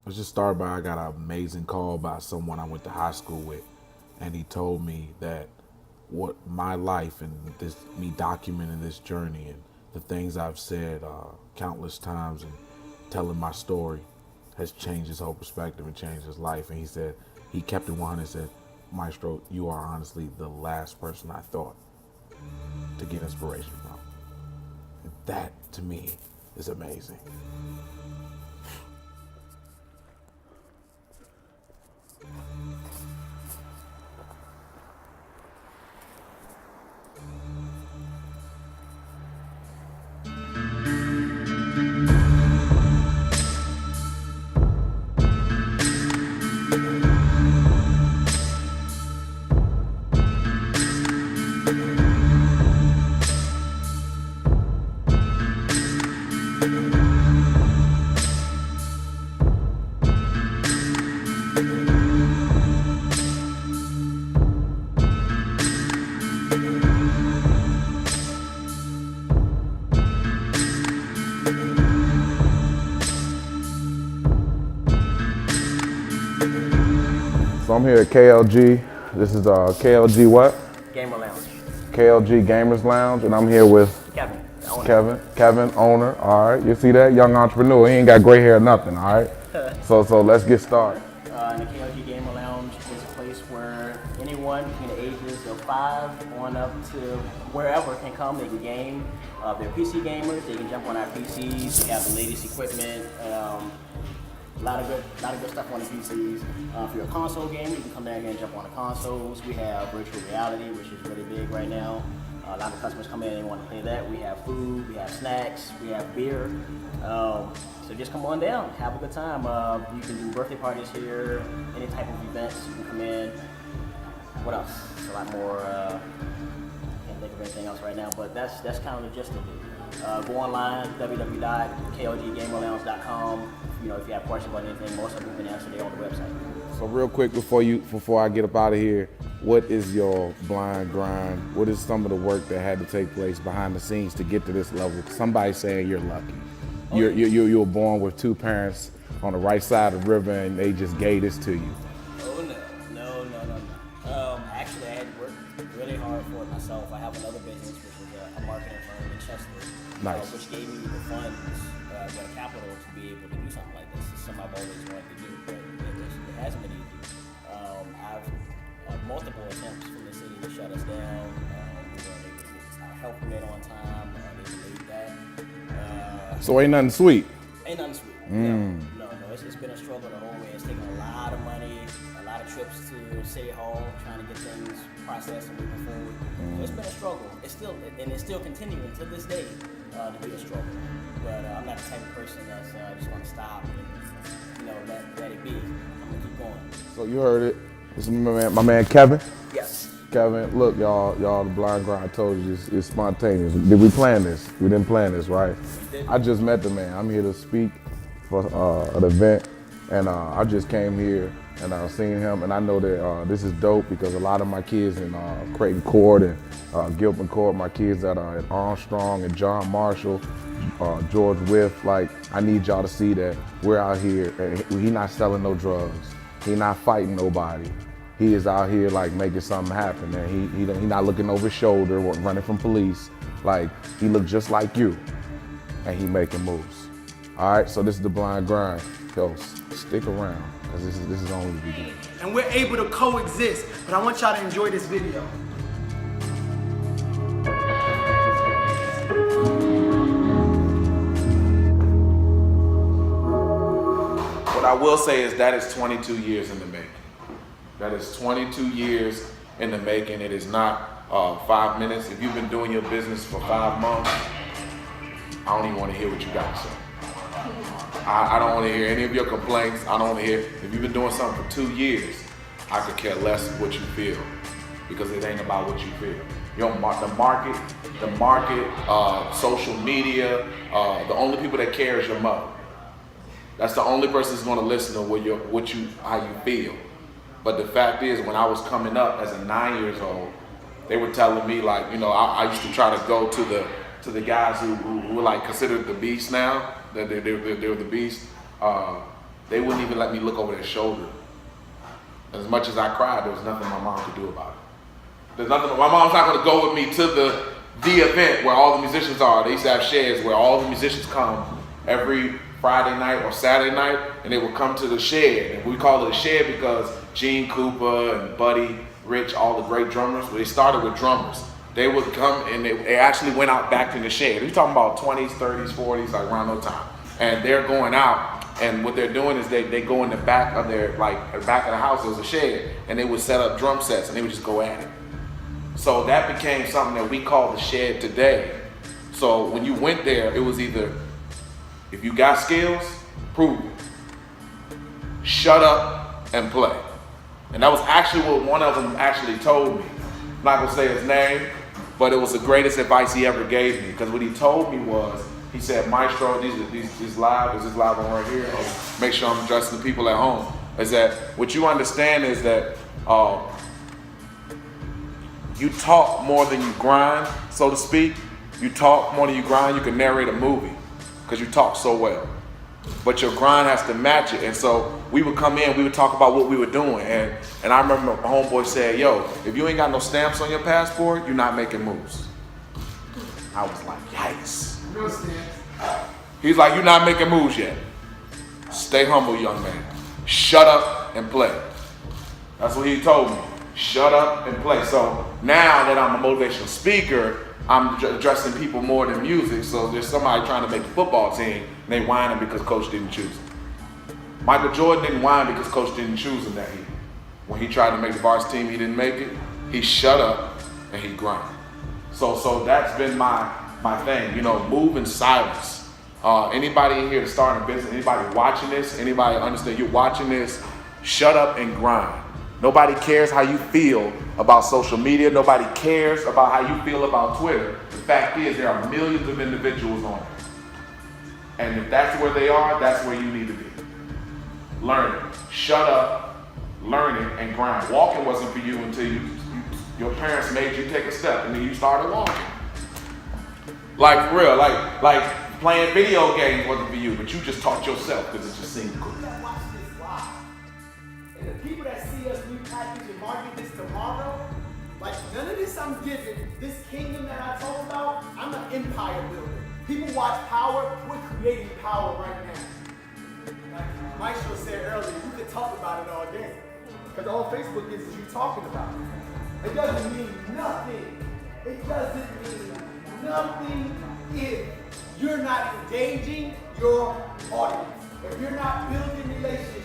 Let's just start by I got an amazing call by someone I went to high school with, and he told me that what my life and this me documenting this journey and the things I've said countless times and telling my story has changed his whole perspective and changed his life. And he said he kept it 100 and said, Maestro, you are honestly the last person I thought to get inspiration from. And that to me is amazing. So I'm here at KLG. This is KLG what? Gamer Lounge. KLG Gamers Lounge, and I'm here with Kevin, the owner. Kevin, owner. All right, you see that young entrepreneur? He ain't got gray hair or nothing. All right. So let's get started. The KLG Gamer Lounge is a place where anyone between the ages of 5 on up to wherever can come. They can game. They're PC gamers. They can jump on our PCs. We have the latest equipment. A lot of good stuff on the PCs. If you're a console gamer, you can come down here and jump on the consoles. We have virtual reality, which is really big right now. A lot of customers come in and want to play that. We have food, we have snacks, we have beer. So just come on down, have a good time. You can do birthday parties here, any type of events. You can come in. What else? It's a lot more. Can't think of anything else right now, but that's kind of the gist of it. Go online, www.klggamerlounge.com. You know, if you have questions about anything, most of them can answer there on the website. So real quick before I get up out of here, what is your blind grind? What is some of the work that had to take place behind the scenes to get to this level? Somebody saying you're lucky. You were born with two parents on the right side of the river and they just gave this to you. Oh no. Actually, I had to work really hard for it myself. I have another business, which is a marketing firm in Chester, Nice. which gave me the funds, the capital to be able to do something like this. It's something I've always wanted to do, but it hasn't been easy. I've multiple attempts from the city to shut us down. We weren't able to get our health permit on time. They delayed that. So ain't nothing sweet. Ain't nothing sweet. No. It's been a struggle the whole way. It's taken a lot of money, a lot of trips to City Hall, trying to get things processed and moving forward. So it's been a struggle. It's still continuing to this day to be a struggle. But I'm not the type of person that's just going to stop and let it be. I'm gonna keep going. So you heard it. This is my man Kevin. Yes. Kevin, look, y'all, the blind grind I told you it's spontaneous. Did we plan this? We didn't plan this, right? We did. I just met the man. I'm here to speak for an event, and I just came here and I seen him, and I know that this is dope because a lot of my kids in Creighton Court and Gilpin Court, my kids that are at Armstrong and John Marshall, George Whiff, like I need y'all to see that we're out here, and he not selling no drugs. He not fighting nobody. He is out here like making something happen, and he not looking over his shoulder, running from police. Like he look just like you, and he making moves. All right, so this is the blind grind. Yo, stick around, cause this is only the beginning. And we're able to coexist, but I want y'all to enjoy this video. What I will say is that is 22 years in the making. That is 22 years in the making. It is not 5 minutes. If you've been doing your business for 5 months, I don't even want to hear what you got to say. I don't want to hear any of your complaints. I don't want to hear, if you've been doing something for 2 years, I could care less what you feel, because it ain't about what you feel. The market, social media, the only people that care is your mother. That's the only person that's going to listen to how you feel. But the fact is, when I was coming up as a 9 years old, they were telling me like, I used to try to go to the guys who were like considered the beast now. They're the beast. they wouldn't even let me look over their shoulder. As much as I cried, there was nothing my mom could do about it. There's nothing, my mom's not gonna go with me to the event where all the musicians are. They used to have sheds where all the musicians come every Friday night or Saturday night, and they would come to the shed. And we call it a shed because Gene Cooper and Buddy Rich, all the great drummers, they started with drummers. They would come and they actually went out back in the shed. We're talking about 20s, 30s, 40s, like around those time. And they're going out, and what they're doing is they go in the back of their, like the back of the house, there was a shed, and they would set up drum sets and they would just go at it. So that became something that we call the shed today. So when you went there, it was either, if you got skills, prove it. Shut up and play. And that was actually what one of them actually told me. I'm not gonna say his name, but it was the greatest advice he ever gave me. Because what he told me was, he said, Maestro, these live, is this live on right here? I'll make sure I'm addressing the people at home. Is that, what you understand is that you talk more than you grind, so to speak. You talk more than you grind, you can narrate a movie because you talk so well. But your grind has to match it. And so we would come in, we would talk about what we were doing. And I remember my homeboy said, yo, if you ain't got no stamps on your passport, you're not making moves. I was like, yikes. No stamps. He's like, you're not making moves yet. Stay humble, young man. Shut up and play. That's what he told me. Shut up and play. So now that I'm a motivational speaker, I'm addressing people more than music. So there's somebody trying to make the football team, and they whining because coach didn't choose him. Michael Jordan didn't whine because coach didn't choose him that year. When he tried to make the varsity team, he didn't make it. He shut up and he grind. So that's been my thing. You know, move in silence. Anybody in here to start a business, anybody watching this, anybody understand you're watching this, shut up and grind. Nobody cares how you feel about social media. Nobody cares about how you feel about Twitter. The fact is, there are millions of individuals on it. And if that's where they are, that's where you need to be. Learn it. Shut up, learn it, and grind. Walking wasn't for you until your parents made you take a step, and then you started walking. Like for real, like playing video games wasn't for you, but you just taught yourself because it just seemed cool. Watch this live. And the people that see us repackage and market this tomorrow, like none of this I'm giving, this kingdom that I talk about, I'm an empire builder. People watch power, we're creating power right now. Like Maestro said earlier, you could talk about it all day. Because all Facebook is you talking about it. It doesn't mean nothing. It doesn't mean nothing if you're not engaging your audience. If you're not building relationships.